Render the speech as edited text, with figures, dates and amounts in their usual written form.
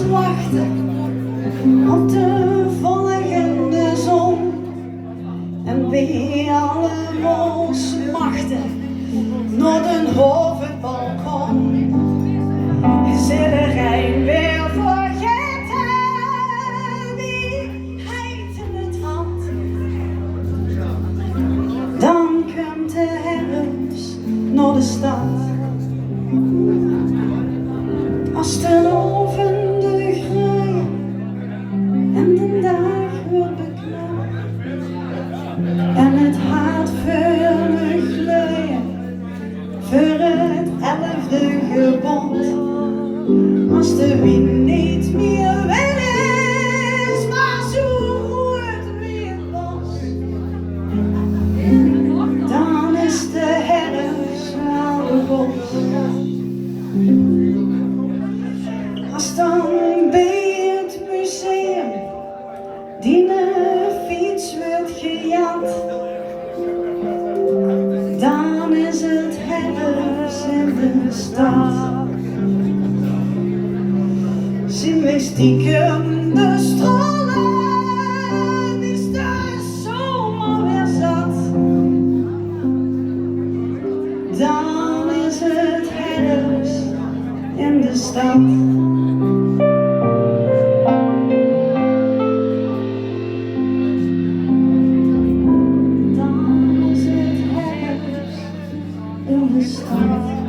ze wachten op de volgende zon. En bij alle mooie machten naar de hoofdbalkon is de Rijn weer vergeten, wie heet in het hand. Dan komt de herfst naar de stad. Als de oven de groeien en de dag wordt beknapt en het hart vurig gleien voor het 11e gebond. Als de wind niet meer weg is, maar zo goed weer los, dan is de herfst wel begonnen. Als dan bij het museum die fiets wordt gejat, dan is het herfst in de stad. Zien we stiekem de strollen, is de zomer weer zat. Dan is het herfst in de stad. In the stars.